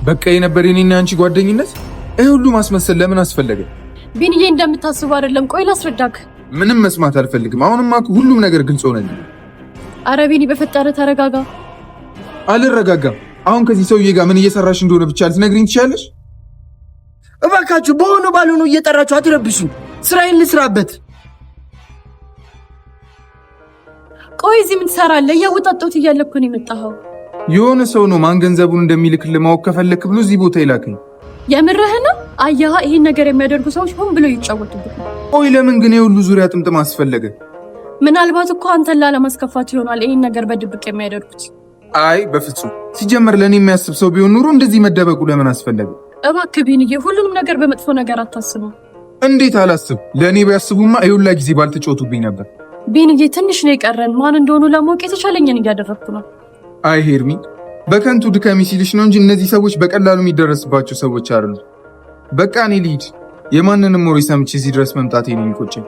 በቃ የነበር የኔና አንቺ ጓደኝነት ሁሉ ማስመሰል ለምን አስፈለገ? ቢንዬ እንደምታስበው አይደለም። ቆይ ላስረዳክ። ምንም መስማት አልፈልግም። አሁንማ ሁሉም ነገር ግልጽ ሆነልኝ። አረ ቢኒ በፈጠረ ተረጋጋ። አልረጋጋም። አሁን ከዚህ ሰውዬ ጋር ምን እየሰራሽ እንደሆነ ብቻ ልትነግሪኝ ትችያለሽ? እባካችሁ በሆነ ባልሆነ እየጠራችሁ አትረብሹ። ስራዬን ልስራበት። ቆይ እዚህ ምን ትሰራለህ? እያወጣጣሁት እያለኩ ነው የመጣኸው። የሆነ ሰው ነው ማን ገንዘቡን እንደሚልክልህ ማወቅ ከፈለክ ብሎ እዚህ ቦታ ይላከኝ። የምርህ ነው? አያህ ይሄን ነገር የሚያደርጉ ሰዎች ሆን ብለው ይጫወቱብህ። ቆይ ለምን ግን የሁሉ ዙሪያ ጥምጥም አስፈለገ? ምናልባት እኮ አንተን ላለማስከፋት ይሆናል ይሄን ነገር በድብቅ የሚያደርጉት። አይ በፍጹም። ሲጀመር ለኔ የሚያስብ ሰው ቢሆን ኑሮ እንደዚህ መደበቁ ለምን አስፈለገ? እባክህ ቢንዬ ሁሉንም ነገር በመጥፎ ነገር አታስበው። እንዴት አላስብ? ለኔ ቢያስቡማ ይሁላ ጊዜ ባልተጫወቱብኝ ነበር። ቢንዬ ትንሽ ነው የቀረን። ማን እንደሆኑ ለማወቅ የተቻለኝን እያደረግኩ ነው። አይ ሄርሚ በከንቱ ድካሚ ሲልሽ ነው እንጂ እነዚህ ሰዎች በቀላሉ የሚደረስባቸው ሰዎች አይደሉም። በቃ እኔ ልሂድ። የማንንም ወሬ ሰምቼ እዚህ ድረስ መምጣቴ ነው የሚቆጨኝ።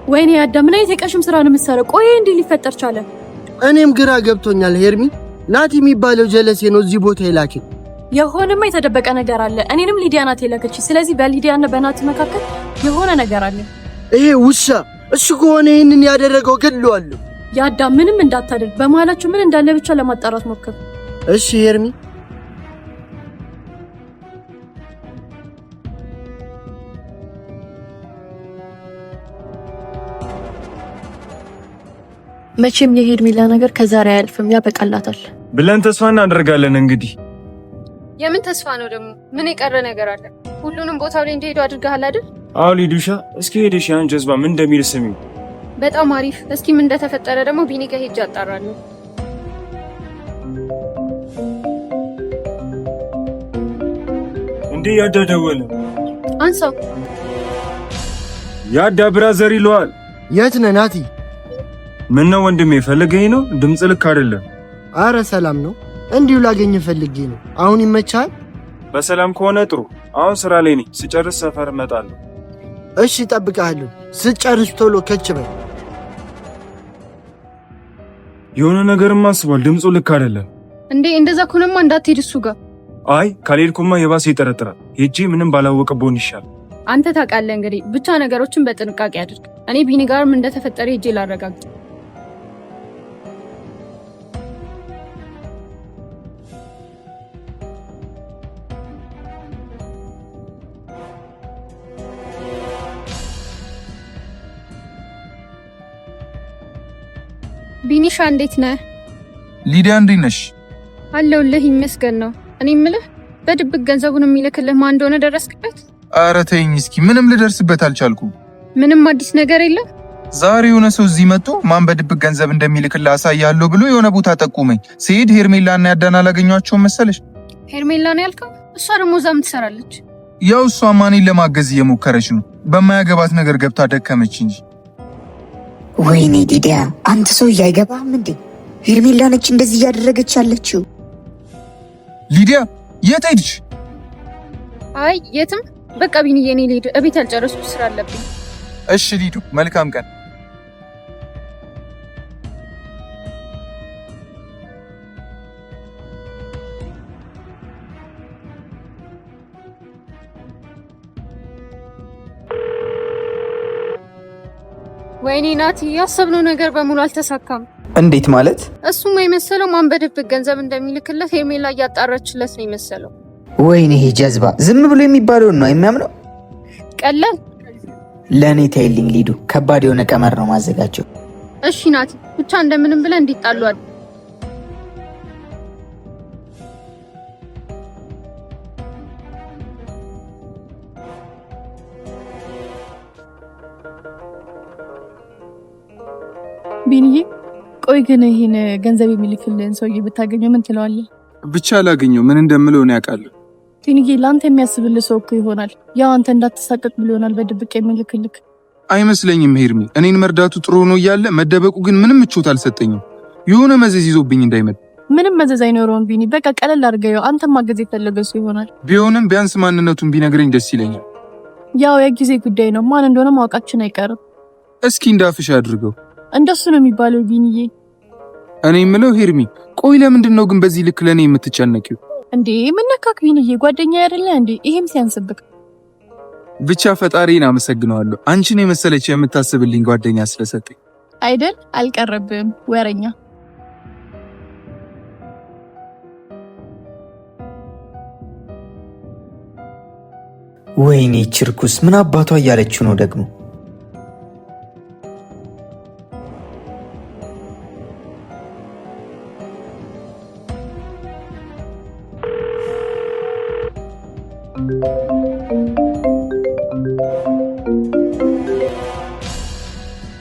ወይኔ አዳም ምን አይነት የቀሽም ስራ ነው የምትሰራው? ቆይ እንዴ ሊፈጠር ቻለ? እኔም ግራ ገብቶኛል ሄርሚ። ናቲ የሚባለው ጀለሴ ነው እዚህ ቦታ የላከኝ። የሆነማ የተደበቀ ነገር አለ። እኔንም ሊዲያ ናት የላከች። ስለዚህ በሊዲያና በናቲ መካከል የሆነ ነገር አለ። ይሄ ውሻ እሱ ከሆነ ይህንን ያደረገው ገድለዋለሁ። የአዳም ምንም እንዳታደርግ። በመሃላችሁ ምን እንዳለ ብቻ ለማጣራት ሞክር። እሺ ሄርሚ። መቼም የሄርሜላ ነገር ከዛሬ አያልፍም፣ ያበቃላታል ብለን ተስፋ እናደርጋለን። እንግዲህ የምን ተስፋ ነው ደግሞ? ምን የቀረ ነገር አለ? ሁሉንም ቦታው ላይ እንደሄዱ አድርገሃል አይደል? አዎ ሊዱሻ፣ እስኪ ሄደሽ ያን ጀዝባ ምን እንደሚል ስሚው። በጣም አሪፍ። እስኪ ምን እንደተፈጠረ ደግሞ ቢኒ ጋር ሄጄ አጣራለሁ። እንዴ ያዳ ደወለ። አንሳው። ያዳ ብራዘር ይለዋል። የት ነህ ናቲ? ምን ነው ወንድሜ ፈልገኝ ነው? ድምጽ ልክ አይደለም። አረ ሰላም ነው። እንዲሁ ላገኝ ፈልጌ ነው። አሁን ይመቻል? በሰላም ከሆነ ጥሩ። አሁን ስራ ላይ ነኝ። ስጨርስ ሰፈር እመጣለሁ። እሺ እጠብቅሃለሁ። ስጨርስ ቶሎ ከች በል። የሆነ ነገርም አስቧል። ድምፁ ልክ አይደለም። እንዴ እንደዛ ከሆነማ እንዳትሄድ እሱ ጋር። አይ ካልሄድኩማ የባሰ ይጠረጥራል። ሄጄ ምንም ባላወቀ ብሆን ይሻል። አንተ ታውቃለህ እንግዲህ። ብቻ ነገሮችን በጥንቃቄ አድርግ። እኔ ቢኒ ጋርም እንደተፈጠረ ሄጄ ላረጋግጥ። ቢኒሻ እንዴት ነህ? ሊዲያ እንዴት ነሽ? አለሁልህ ይመስገን ነው። እኔ የምልህ በድብቅ ገንዘቡን የሚልክልህ ማን እንደሆነ ደረስክበት? ኧረ ተይኝ እስኪ። ምንም ልደርስበት አልቻልኩም። ምንም አዲስ ነገር የለም? ዛሬ የሆነ ሰው እዚህ መጥቶ ማን በድብቅ ገንዘብ እንደሚልክልህ አሳያለሁ ብሎ የሆነ ቦታ ጠቁመኝ። ስሄድ ሄርሜላና ያዳን አላገኟቸውም መሰለሽ? ሄርሜላ ነው ያልከው? እሷ ደግሞ እዛም ትሰራለች። ያው እሷ ማኔን ለማገዝ እየሞከረች ነው። በማያገባት ነገር ገብታ ደከመች እንጂ። ወይኔ ዲዲያ፣ አንተ ሰው አይገባም እንዴ? ሄርሜላ ነች እንደዚህ እያደረገች ያለችው። ሊዲያ የት ሄድሽ? አይ የትም። በቃ ቢኒ የኔ ልሂድ። እቤት ያልጨረስኩት ስራ አለብኝ። እሺ ሊዱ፣ መልካም ቀን። ወይኔ ናቲ፣ ያሰብነው ነገር በሙሉ አልተሳካም። እንዴት ማለት? እሱማ የመሰለው ማን በድብቅ ገንዘብ እንደሚልክለት ሄርሜላ እያጣራችለት ነው የመሰለው። ወይኔ ይሄ ጀዝባ ዝም ብሎ የሚባለውን ነው የሚያምነው። ቀላል ለእኔ ተይልኝ ሊዱ፣ ከባድ የሆነ ቀመር ነው ማዘጋጀው። እሺ ናቲ፣ ብቻ እንደምንም ብለህ እንዲጣሉ አለ። ቢኒዬ ቆይ ግን ይሄን ገንዘብ የሚልክልን ሰውዬ ብታገኘው ምን ትለዋለህ? ብቻ ላገኘው ምን እንደምለው ነው ያውቃለሁ። ቢኒዬ ለአንተ የሚያስብልህ ሰው እኮ ይሆናል። ያው አንተ እንዳትሳቀቅ ብሎ ይሆናል በድብቅ የሚልክልክ። አይመስለኝም ሄርሚ፣ እኔን መርዳቱ ጥሩ ነው እያለ መደበቁ ግን ምንም ምቾት አልሰጠኝም። የሆነ መዘዝ ይዞብኝ እንዳይመጣ። ምንም መዘዝ አይኖረውም ቢኒ። በቃ ቀለል አድርገው። አንተም ማገዝ የፈለገ ሰው ይሆናል። ቢሆንም ቢያንስ ማንነቱን ቢነግረኝ ደስ ይለኛል። ያው የጊዜ ጉዳይ ነው። ማን እንደሆነ ማወቃችን አይቀርም። እስኪ እንዳፍሽ አድርገው። እንደሱ ነው የሚባለው ቢኒዬ። እኔ የምለው ሄርሚ፣ ቆይ ለምንድን ነው ግን በዚህ ልክ ለኔ የምትጨነቂው እንዴ? ምን ነካክ ቢኒዬ? ጓደኛ አይደለ እንዴ? ይሄም ሲያንስብክ። ብቻ ፈጣሪን አመሰግነዋለሁ አንቺን የመሰለች የምታስብልኝ ጓደኛ ስለሰጠኝ። አይደል? አልቀረብም ወረኛ። ወይኔ ችርኩስ ምን አባቷ እያለችው ነው ደግሞ?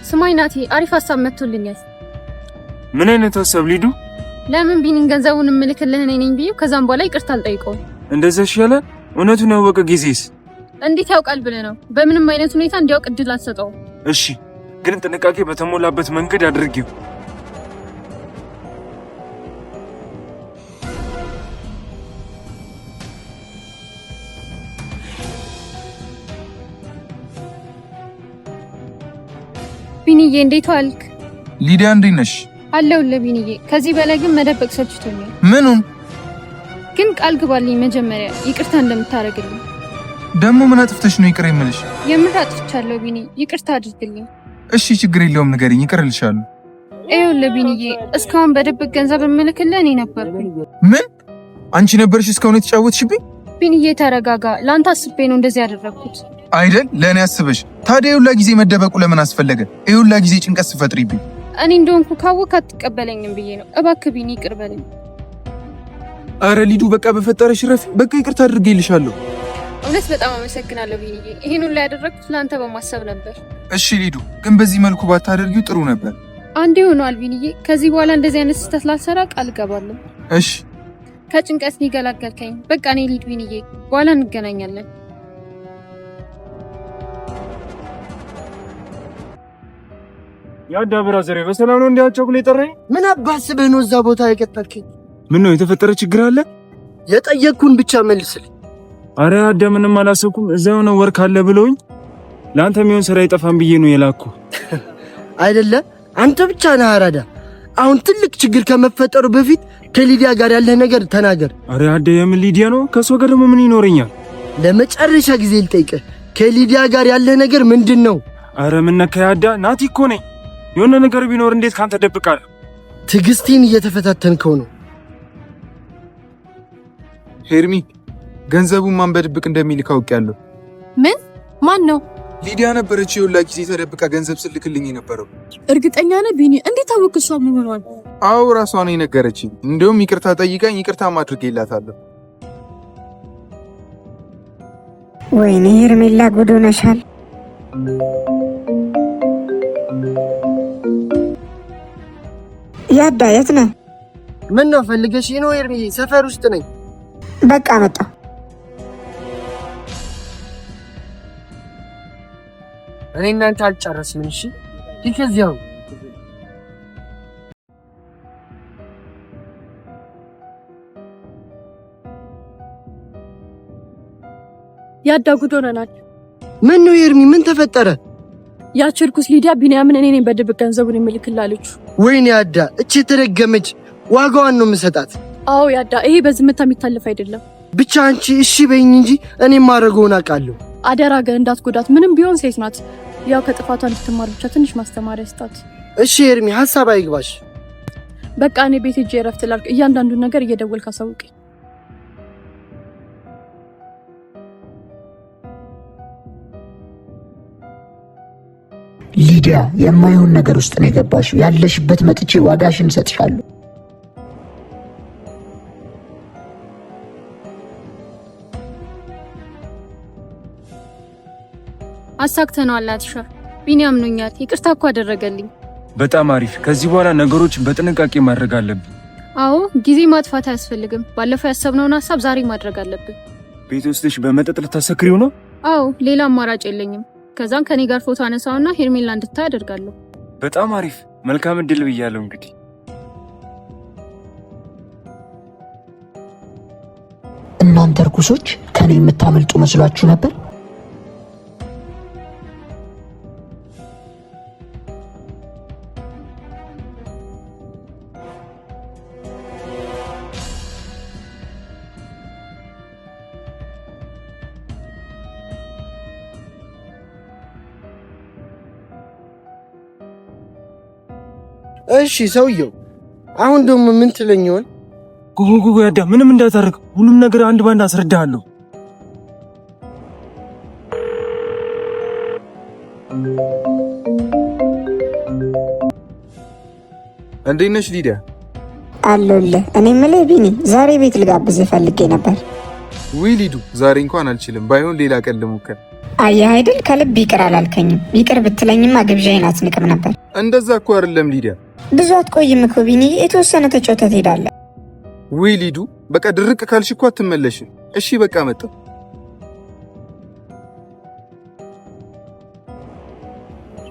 ስማኝ ናቲ፣ አሪፍ ሀሳብ መጥቶልኛል። ምን አይነት ሀሳብ ሊዱ? ለምን ቢኒን ገንዘቡን እምልክልህ እኔ ነኝ ብዬው ከዛም በኋላ ይቅርታ አልጠይቀውም። እንደዛ ይሻላል። እውነቱን ያወቀ ጊዜስ? እንዴት ያውቃል ብለህ ነው? በምንም አይነት ሁኔታ እንዲያውቅ እድል አትሰጠውም። እሺ፣ ግን ጥንቃቄ በተሞላበት መንገድ አድርጊው። ቢኒዬ እንዴት ዋልክ? ሊዲያ እንዴት ነሽ? አለሁልህ ቢኒዬ። ከዚህ በላይ ግን መደበቅ ሰልችቶኛል። ምኑን? ግን ቃል ግባልኝ መጀመሪያ ይቅርታ እንደምታደርግልኝ። ደግሞ ምን አጥፍተሽ ነው ይቅር የምልሽ? የምር አጥፍቻለሁ ቢኒ፣ ይቅርታ አድርግልኝ። እሺ ችግር የለውም ንገሪኝ፣ ይቅር እልሻለሁ። ይኸውልህ ቢኒዬ፣ እስካሁን በድብቅ ገንዘብ እምልክልህ እኔ ነበርኩኝ። ምን? አንቺ ነበርሽ እስካሁን የተጫወትሽብኝ? ቢኒዬ ተረጋጋ። ለአንተ አስቤ ነው እንደዚህ ያደረግኩት አይደል? ለእኔ አስበሽ። ታዲያ የሁላ ጊዜ መደበቁ ለምን አስፈለገ? የሁላ ጊዜ ጭንቀት ስፈጥሪብኝ። እኔ እንደሆንኩ ካወቅ አትቀበለኝም ብዬ ነው። እባክህ ቢኒ ይቅር በለኝ። አረ ሊዱ በቃ በፈጠረሽ ረፊ፣ በቃ ይቅርታ አድርጌልሻለሁ። እውነት በጣም አመሰግናለሁ ቢኒዬ። ይሄን ሁሉ ያደረግኩት ለአንተ በማሰብ ነበር። እሺ ሊዱ፣ ግን በዚህ መልኩ ባታደርጊው ጥሩ ነበር። አንዴ ሆኗል ቢኒዬ። ከዚህ በኋላ እንደዚህ አይነት ስህተት ላልሰራ ቃል እገባለሁ። እሺ። ከጭንቀት ሊገላገልከኝ። በቃ እኔ ልሂድ ቢኒዬ፣ በኋላ እንገናኛለን። ያዳ ብራዘር በሰላም ነው እንዲያጨቁል የጠራኝ? ምን አባስበህ ነው እዛ ቦታ የቀጠልከኝ? ምን ነው የተፈጠረ ችግር አለ? የጠየቅኩን ብቻ መልስልኝ። አረ ያዳ ምንም አላሰብኩም። እዛ የሆነ ወርክ አለ ብለውኝ ለአንተ የሚሆን ስራ አይጠፋም ብዬ ነው የላኩ። አይደለ አንተ ብቻ ነህ አራዳ። አሁን ትልቅ ችግር ከመፈጠሩ በፊት ከሊዲያ ጋር ያለህ ነገር ተናገር። አረ ያዳ የምን ሊዲያ ነው? ከሷ ጋር ደግሞ ምን ይኖረኛል? ለመጨረሻ ጊዜ ልጠይቅህ፣ ከሊዲያ ጋር ያለህ ነገር ምንድን ነው? አረ ምን ነካ ያዳ? ናቲ እኮ ነኝ። የሆነ ነገር ቢኖር እንዴት ካንተ ደብቃለሁ? ትዕግስቴን እየተፈታተንከው ነው። ሄርሚ፣ ገንዘቡን ማን በድብቅ እንደሚልክ አውቄያለሁ። ምን? ማን ነው? ሊዲያ ነበረች የሁላ ጊዜ ተደብቃ ገንዘብ ስልክልኝ የነበረው። እርግጠኛ ነህ ቢኒ? እንዴት አወቅ? እሷ ምን ሆኗል? አዎ ራሷ ነው የነገረችኝ። እንደውም ይቅርታ ጠይቃኝ ይቅርታ ማድርጌላታለሁ። ወይኔ ሄርሜላ ጉድ ሆነሻል። ያዳ የት ነህ? ምን ነው ፈልገሽ ነው ሄርሜ? ሰፈር ውስጥ ነኝ። በቃ መጣሁ። እኔ እናንተ አልጨረስንም። እሺ ይከዚያው ያዳ ጉድ ሆነናል። ምን ነው ሄርሚ? ምን ተፈጠረ? ያቺ እርኩስ ሊዲያ ቢኒያምን እኔ ነኝ በድብቅ ገንዘቡን የምልክላለች። ወይኔ ያዳ፣ እቺ የተረገመች ዋጋዋን ነው የምሰጣት። አዎ ያዳ፣ ይሄ በዝምታ የሚታለፍ አይደለም። ብቻ አንቺ እሺ በይኝ እንጂ እኔ ማድረገውን አውቃለሁ። አደራ ግን እንዳትጎዳት። ምንም ቢሆን ሴት ናት። ያው ከጥፋቷ እንድትማር ብቻ ትንሽ ማስተማሪያ ስጣት። እሺ ሄርሚ፣ ሐሳብ አይግባሽ። በቃ እኔ ቤት ሄጄ እረፍት ላድርግ። እያንዳንዱን ነገር እየደወልክ አሳውቀኝ። ሊዲያ የማይሆን ነገር ውስጥ ነው የገባሽው። ያለሽበት መጥቼ ዋጋሽን እሰጥሻለሁ። አሳክተነዋል አትሻ። ቢኒያም ነኛል። ይቅርታ እኮ አደረገልኝ። በጣም አሪፍ። ከዚህ በኋላ ነገሮችን በጥንቃቄ ማድረግ አለብን። አዎ ጊዜ ማጥፋት አያስፈልግም። ባለፈው ያሰብነውን ሀሳብ ዛሬ ማድረግ አለብን። ቤት ውስጥሽ በመጠጥ ልታሰክሪው ነው? አዎ ሌላ አማራጭ የለኝም። ከዛም ከኔ ጋር ፎቶ አነሳውና ሄርሜላ እንድታይ አደርጋለሁ። በጣም አሪፍ። መልካም እድል ብያለሁ። እንግዲህ እርኩሶች ከኔ የምታመልጡ መስሏችሁ ነበር? እሺ ሰውየው አሁን ደግሞ ምን ትለኝ ይሆን? ጉጉጉ ያዳ ምንም እንዳታረግ ሁሉም ነገር አንድ ባንድ አስረዳሃለሁ። እንዴት ነሽ ሊዲያ? አለሁልህ። እኔ የምልህ ቢኒ ዛሬ ቤት ልጋብዝህ ፈልጌ ነበር። ውይ ሊዱ ዛሬ እንኳን አልችልም። ባይሆን ሌላ ቀን ልሞክር። አየህ አይደል ከልብ ይቅር አላልከኝም። ይቅር ብትለኝማ ግብዣዬን አትንቅም ነበር። እንደዛ እኮ አይደለም ሊዲያ። ብዙ አትቆይም እኮ ቢኒ፣ የተወሰነ ተጫውተህ ትሄዳለህ። ውይ ሊዱ በቃ ድርቅ ካልሽ እኮ አትመለሽም። እሺ በቃ መጣሁ።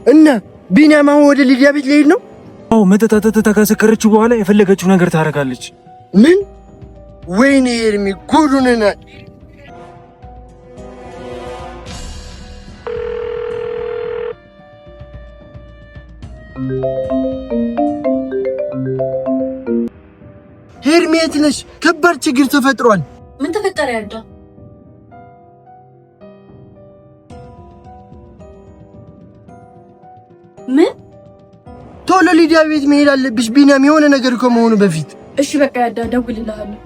እና ቢኒያም አሁን ወደ ሊዲያ ቤት ሊሄድ ነው? አዎ መጠጣጠጣ ካሰከረችው በኋላ የፈለገችው ነገር ታደርጋለች። ምን? ወይኔ ኤርሚ ጉዱንናል። ኤርሚ የት ነሽ? ከባድ ችግር ተፈጥሯል። ምን ተፈጠረ ያዳ? ምን? ቶሎ ሊዲያ ቤት መሄድ አለብሽ ቢኒያም፣ የሆነ ነገር ከመሆኑ በፊት። እሺ በቃ ያዳ ደውልልሃለሁ።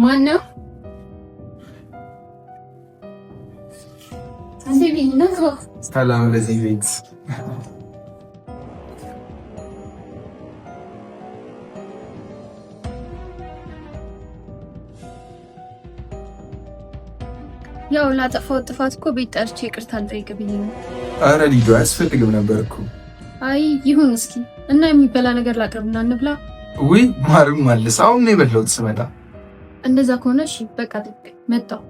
ማነው? ሰላም ለዚህ ቤት። ያው ላጠፋው ጥፋት እኮ ቤት ጠርቼ ይቅርታ ልጠይቅ ብዬ ነው። አረ ሊዱ አያስፈልግም ነበር እኮ። አይ ይሁን እስኪ እና የሚበላ ነገር ላቅርብና እንብላ። ውይ ማርም ማለስ አሁን ነው የበላሁት ስመጣ። እንደዛ ከሆነ እሺ በቃ መጣሁ።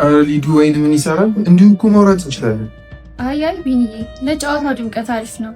አረ ሊዱ ወይን ምን ይሰራል? እንዲሁ እኮ ማውራት እንችላለን። አይ ቢኒዬ ለጨዋታው ድምቀት አሪፍ ነው።